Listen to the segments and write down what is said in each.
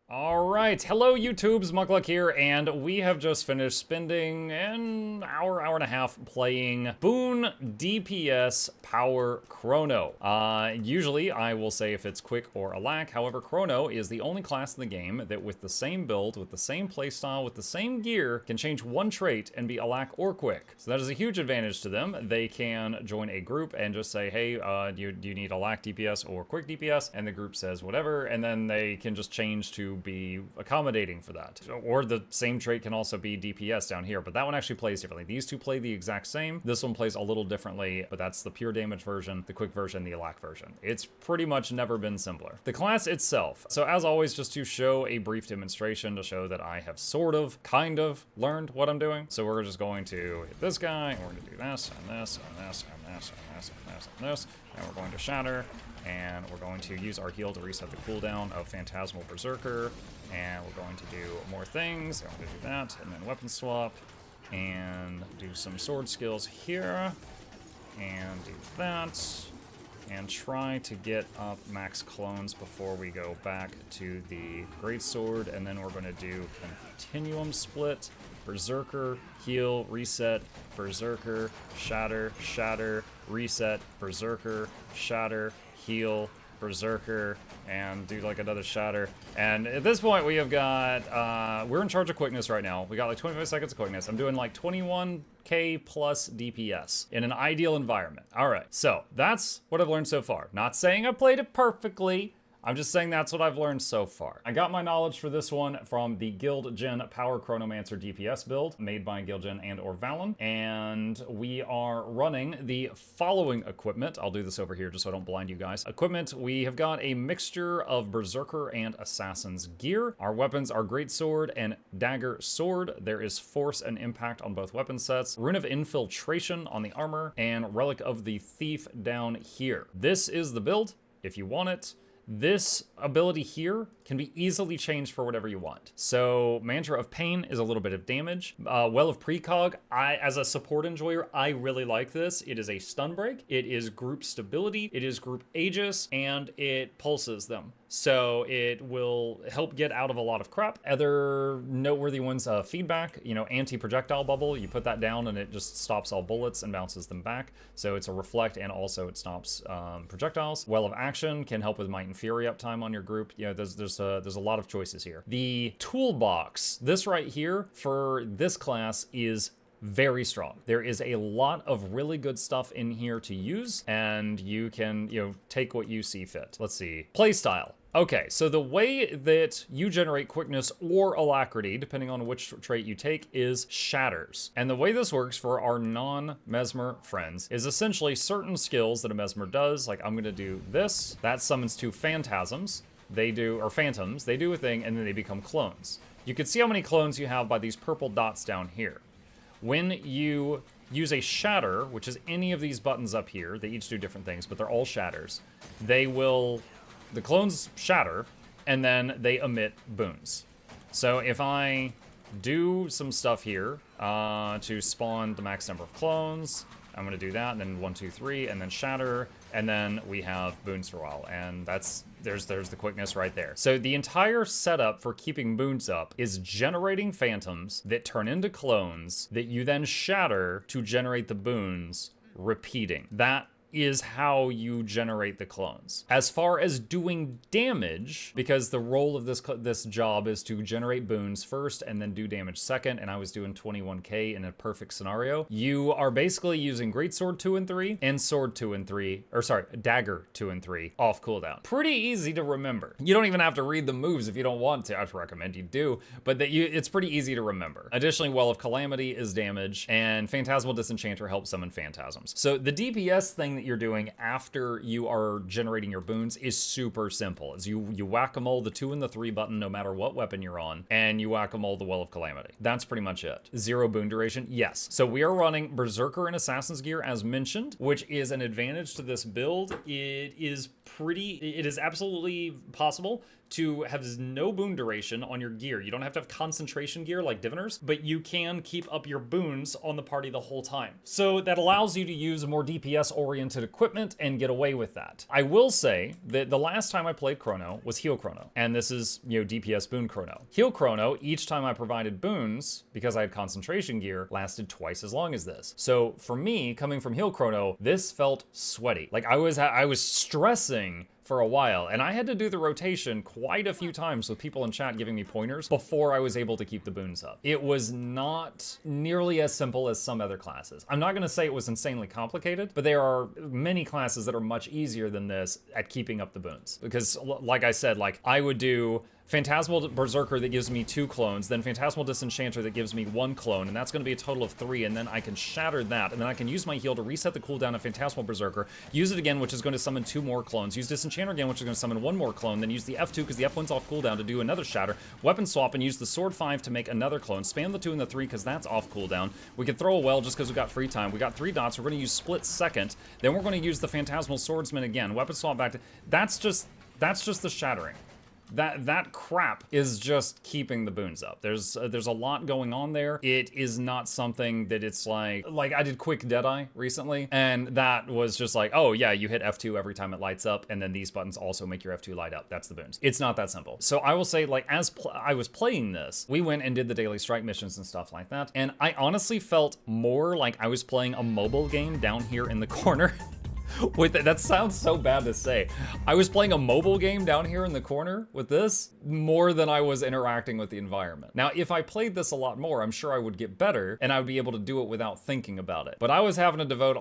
All right, hello YouTubes, Muckluck here, and we have just finished spending an hour and a half playing Boon DPS Power Chrono. Usually I will say if it's quick or Alac, however Chrono is the only class in the game that with the same build, with the same playstyle, with the same gear, can change one trait and be Alac or quick. So that is a huge advantage to them. They can join a group and just say, hey, do you need Alac DPS or quick DPS? And the group says whatever, and then they can just change to be accommodating for that. Or the same trait can also be DPS down here, but that one actually plays differently. These two play the exact same. This one plays a little differently, but that's the pure damage version, the quick version, the Alac version. It's pretty much never been simpler. The class itself. So as always, just to show a brief demonstration to show that I have kind of learned what I'm doing. So we're just going to hit this guy, and we're going to do this, and this, and this, and this, and this, and this, and this, and we're going to shatter. And we're going to use our heal to reset the cooldown of Phantasmal Berserker. And we're going to do more things. I'm going to do that, and then weapon swap, and do some sword skills here, and do that, and try to get up max clones before we go back to the greatsword. And then we're going to do continuum split, Berserker, heal, reset, Berserker, shatter, shatter, reset, Berserker, shatter, heal, Berserker, and do like another shatter. And at this point we have got, we're in charge of quickness right now. We got like 25 seconds of quickness. I'm doing like 21k plus DPS in an ideal environment. All right, so that's what I've learned so far. Not saying I played it perfectly. I'm just saying that's what I've learned so far. I got my knowledge for this one from the Guild Gen Power Chronomancer DPS build made by Guild Gen and or Valen. And we are running the following equipment. I'll do this over here just so I don't blind you guys. Equipment, we have got a mixture of Berserker and Assassin's gear. Our weapons are Greatsword and Dagger Sword. There is Force and Impact on both weapon sets. Rune of Infiltration on the armor, and Relic of the Thief down here. This is the build, if you want it. This ability here can be easily changed for whatever you want. So Mantra of Pain is a little bit of damage. Well of Precog, as a support enjoyer, I really like this. It is a stun break, it is group stability, it is group Aegis, and it pulses them. So it will help get out of a lot of crap. Other noteworthy ones, feedback, you know, anti-projectile bubble, you put that down and it just stops all bullets and bounces them back. So it's a reflect and also it stops projectiles. Well of Action can help with Might and Fury uptime on your group. You know, there's a lot of choices here. The Toolbox, this right here for this class is very strong. There is a lot of really good stuff in here to use, and you can, you know, take what you see fit. Let's see. Playstyle. Okay, so the way that you generate quickness or alacrity, depending on which trait you take, is Shatters. And the way this works for our non-Mesmer friends is essentially certain skills that a Mesmer does, like I'm gonna do this, that summons two phantasms, or phantoms, they do a thing, and then they become clones. You can see how many clones you have by these purple dots down here. When you use a shatter, which is any of these buttons up here, they each do different things, but they're all shatters, the clones shatter, and then they emit boons. So if I do some stuff here to spawn the max number of clones, I'm gonna do that, and then 1, 2, 3, and then shatter, and then we have boons for a while, and there's the quickness right there. So the entire setup for keeping boons up is generating phantoms that turn into clones that you then shatter to generate the boons, repeating. That is how you generate the clones. As far as doing damage, because the role of this job is to generate boons first and then do damage second, and I was doing 21k in a perfect scenario, you are basically using Greatsword 2 and 3 and Sword 2 and 3, or sorry, Dagger 2 and 3 off cooldown. Pretty easy to remember. You don't even have to read the moves if you don't want to. I'd recommend you do, but it's pretty easy to remember. Additionally, Well of Calamity is damage, and Phantasmal Disenchanter helps summon phantasms. So the DPS thing that you're doing after you are generating your boons is super simple. Is you whack-a-mole the 2 and the 3 button no matter what weapon you're on, and you whack-a-mole the Well of Calamity. That's pretty much it. 0 boon duration, yes. So we are running Berserker and Assassin's gear as mentioned, which is an advantage to this build. It is absolutely possible to have no boon duration on your gear. You don't have to have concentration gear like diviners, but you can keep up your boons on the party the whole time. So that allows you to use more DPS-oriented equipment and get away with that. I will say that the last time I played Chrono was Heal Chrono, and this is, DPS boon Chrono. Heal Chrono, each time I provided boons, because I had concentration gear, lasted twice as long as this. So for me, coming from Heal Chrono, this felt sweaty. Like I was stressing for a while, and I had to do the rotation quite a few times with people in chat giving me pointers before I was able to keep the boons up. It was not nearly as simple as some other classes. I'm not gonna say it was insanely complicated, but there are many classes that are much easier than this at keeping up the boons. Because like I said, like I would do Phantasmal Berserker that gives me 2 clones, then Phantasmal Disenchanter that gives me 1 clone, and that's going to be a total of 3, and then I can shatter that, and then I can use my heal to reset the cooldown of Phantasmal Berserker, use it again, which is going to summon 2 more clones, use Disenchanter again, which is going to summon 1 more clone, then use the F2 because the F1's off cooldown to do another shatter, weapon swap, and use the Sword 5 to make another clone, spam the 2 and the 3 because that's off cooldown. We could throw a well just because we got free time. We got 3 dots, we're going to use Split Second, then we're going to use the Phantasmal Swordsman again, weapon swap back to... That's just the shattering. That crap is just keeping the boons up. There's a lot going on there. It is not something that it's like I did Quick Deadeye recently, and that was just like, oh yeah, you hit F2 every time it lights up, and then these buttons also make your F2 light up. That's the boons. It's not that simple. So I will say, like, as I was playing this, we went and did the daily strike missions and stuff like that, and I honestly felt more like I was playing a mobile game down here in the corner. Wait, that sounds so bad to say. I was playing a mobile game down here in the corner with this more than I was interacting with the environment. Now, if I played this a lot more, I'm sure I would get better and I would be able to do it without thinking about it. But I was having to devote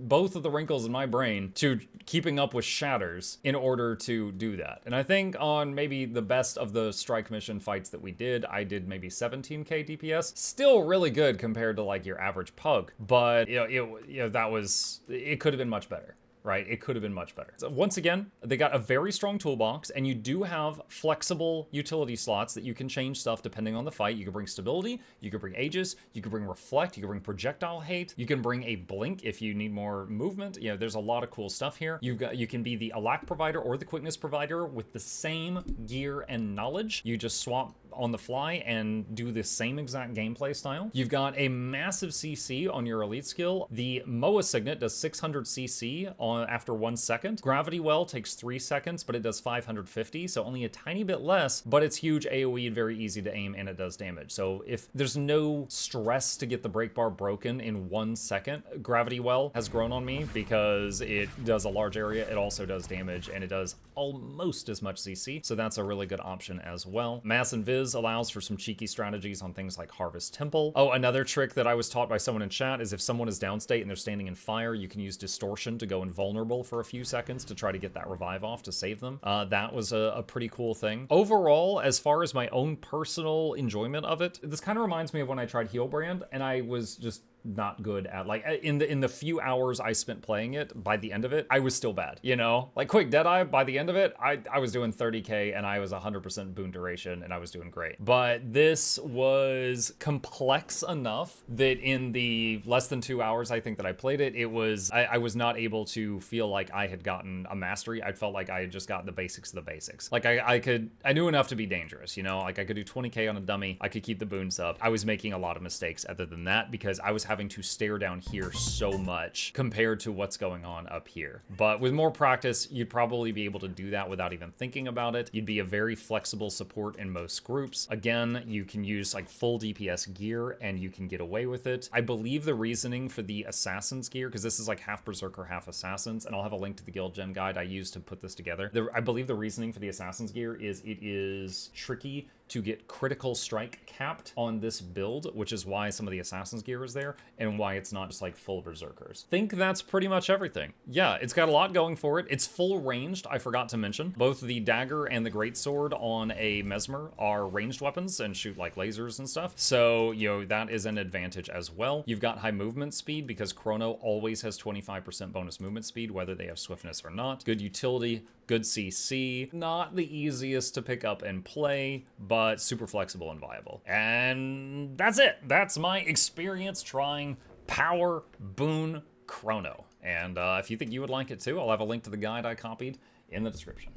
both of the wrinkles in my brain to keeping up with Shatters in order to do that. And I think on maybe the best of the strike mission fights that we did, I did maybe 17k DPS. Still really good compared to like your average pug, but it could have been much better, right? It could have been much better. So once again, they got a very strong toolbox, and you do have flexible utility slots that you can change stuff depending on the fight. You can bring stability, you can bring Aegis, you can bring reflect, you can bring projectile hate, you can bring a blink if you need more movement. There's a lot of cool stuff here. You can be the Alac provider or the quickness provider with the same gear and knowledge. You just swap on the fly and do the same exact gameplay style. You've got a massive CC on your elite skill. The Moa Signet does 600 CC after 1 second. Gravity Well takes 3 seconds, but it does 550, so only a tiny bit less, but it's huge AoE and very easy to aim, and it does damage. So if there's no stress to get the break bar broken in 1 second, Gravity Well has grown on me because it does a large area, it also does damage, and it does almost as much CC, so that's a really good option as well. Mass Invis allows for some cheeky strategies on things like Harvest Temple. Oh, another trick that I was taught by someone in chat is if someone is downstate and they're standing in fire, you can use Distortion to go invulnerable for a few seconds to try to get that revive off to save them. That was a pretty cool thing. Overall, as far as my own personal enjoyment of it, this kind of reminds me of when I tried Healbrand, and I was just not good at, like, in the few hours I spent playing it, by the end of it, I was still bad, Like Quick Deadeye, by the end of it, I was doing 30k and I was 100% boon duration and I was doing great. But this was complex enough that in the less than 2 hours I think that I played it, I was not able to feel like I had gotten a mastery. I felt like I had just gotten the basics of the basics. Like I knew enough to be dangerous, Like I could do 20k on a dummy, I could keep the boons up. I was making a lot of mistakes other than that because I was having to stare down here so much compared to what's going on up here. But with more practice, you'd probably be able to do that without even thinking about it. You'd be a very flexible support in most groups. Again, you can use like full DPS gear and you can get away with it. I believe the reasoning for the Assassin's gear, because this is like half Berserker, half Assassins, and I'll have a link to the Guild Gen guide I used to put this together. I believe the reasoning for the Assassin's gear is it is tricky to get critical strike capped on this build, which is why some of the Assassin's gear is there, and why it's not just like full Berserkers. Think that's pretty much everything. Yeah, it's got a lot going for it. It's full ranged, I forgot to mention. Both the dagger and the greatsword on a Mesmer are ranged weapons and shoot like lasers and stuff. So, that is an advantage as well. You've got high movement speed because Chrono always has 25% bonus movement speed, whether they have swiftness or not. Good utility, good CC, not the easiest to pick up and play, but super flexible and viable. And that's it. That's my experience trying Power Boon Chrono. And if you think you would like it too, I'll have a link to the guide I copied in the description.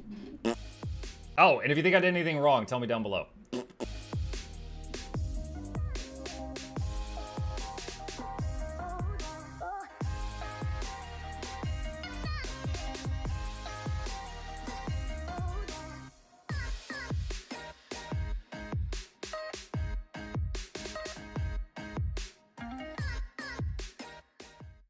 Oh, and if you think I did anything wrong, tell me down below.